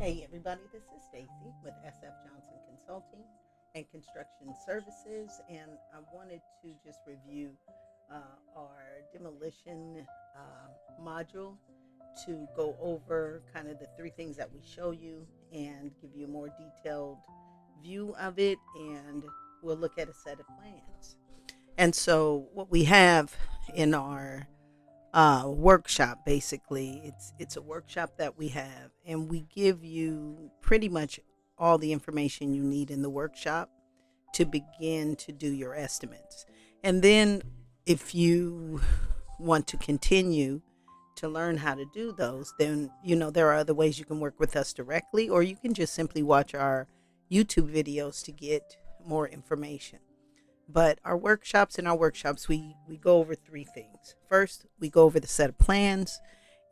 Hey everybody, this is Stacy with SF Johnson Consulting and Construction Services, and I wanted to just review our demolition module to go over kind of the three things that we show you and give you a more detailed view of it, and we'll look at a set of plans. And so, what we have in our workshop, basically it's a workshop that we have, and we give you pretty much all the information you need in the workshop to begin to do your estimates. And then if you want to continue to learn how to do those, then there are other ways you can work with us directly, or you can just simply watch our YouTube videos to get more information. But in our workshops, we go over three things. First, we go over the set of plans,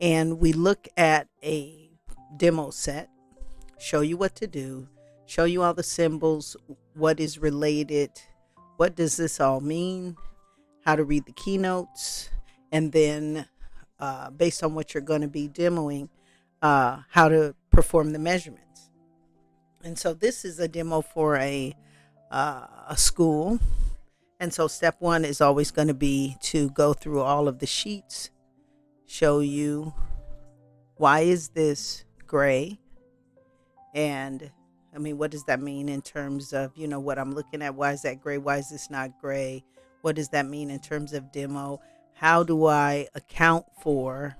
and we look at a demo set, show you what to do, show you all the symbols, what is related, what does this all mean, how to read the keynotes, and then based on what you're going to be demoing, how to perform the measurements. And so this is a demo for a school. And so step one is always going to be to go through all of the sheets, show you why is this gray, and I mean, what does that mean in terms of, what I'm looking at? Why is that gray? Why is this not gray? What does that mean in terms of demo? How do I account for,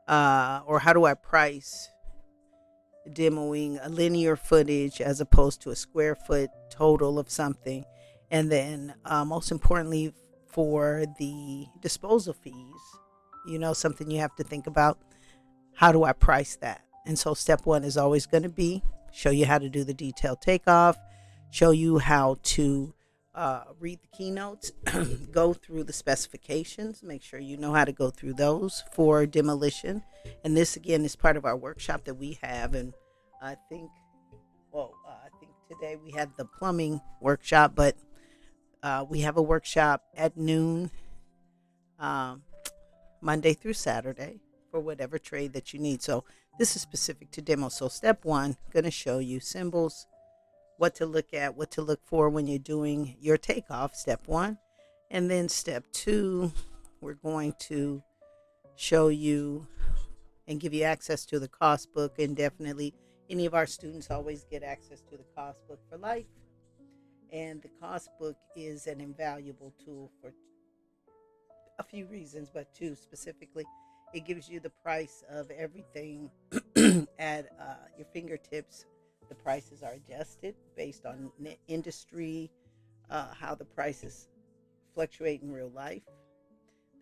or how do I price demoing a linear footage as opposed to a square foot total of something? And then most importantly, for the disposal fees, something you have to think about, how do I price that? And so step one is always going to be show you how to do the detailed takeoff, show you how to read the keynotes, go through the specifications, make sure you know how to go through those for demolition. And this, again, is part of our workshop that we have. And I think, I think today we had the plumbing workshop, but we have a workshop at noon, Monday through Saturday, for whatever trade that you need. So this is specific to demo. So step one, going to show you symbols, what to look at, what to look for when you're doing your takeoff, step one. And then step two, we're going to show you and give you access to the cost book. And definitely any of our students always get access to the cost book for life. And the cost book is an invaluable tool for a few reasons, but two specifically. It gives you the price of everything at your fingertips. The prices are adjusted based on industry, how the prices fluctuate in real life.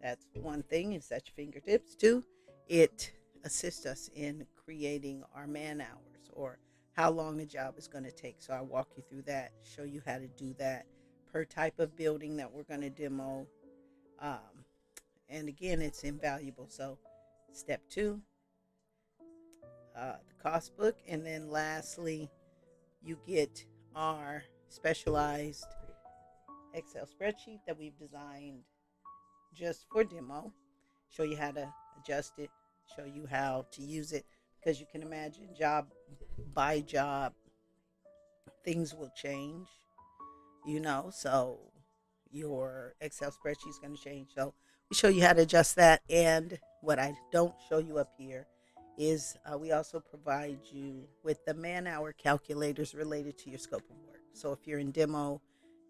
That's one thing, it's at your fingertips. Two, it assists us in creating our man hours, or how long a job is going to take. So I walk you through that, show you how to do that per type of building that we're going to demo. And again, it's invaluable. So step two, the cost book. And then lastly, you get our specialized Excel spreadsheet that we've designed just for demo, show you how to adjust it, show you how to use it, because you can imagine job by job, things will change, so your Excel spreadsheet is going to change. So we show you how to adjust that. And what I don't show you up here is we also provide you with the man hour calculators related to your scope of work. So if you're in demo,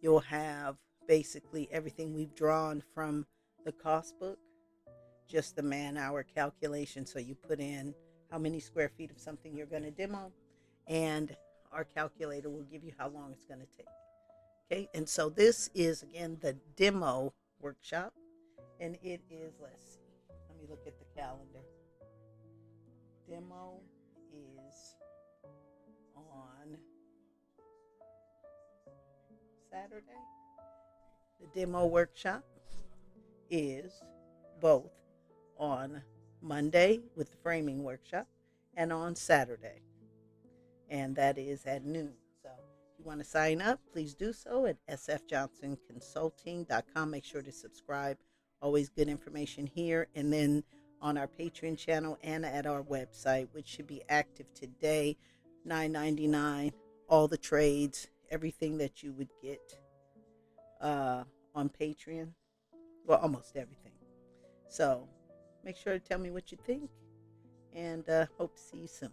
you'll have basically everything we've drawn from the cost book, just the man hour calculation. So you put in how many square feet of something you're going to demo, and our calculator will give you how long it's going to take. Okay, and so this is, again, the demo workshop, and it is, let's see, let me look at the calendar. Demo is on Saturday. The demo workshop is both on Monday with the framing workshop and on Saturday, and that is at noon. So if you want to sign up, please do so at sfjohnsonconsulting.com. Make sure to subscribe. Always good information here. And then on our Patreon channel and at our website, which should be active today. $9.99, all the trades, everything that you would get on Patreon. Well, almost everything. So make sure to tell me what you think, and hope to see you soon.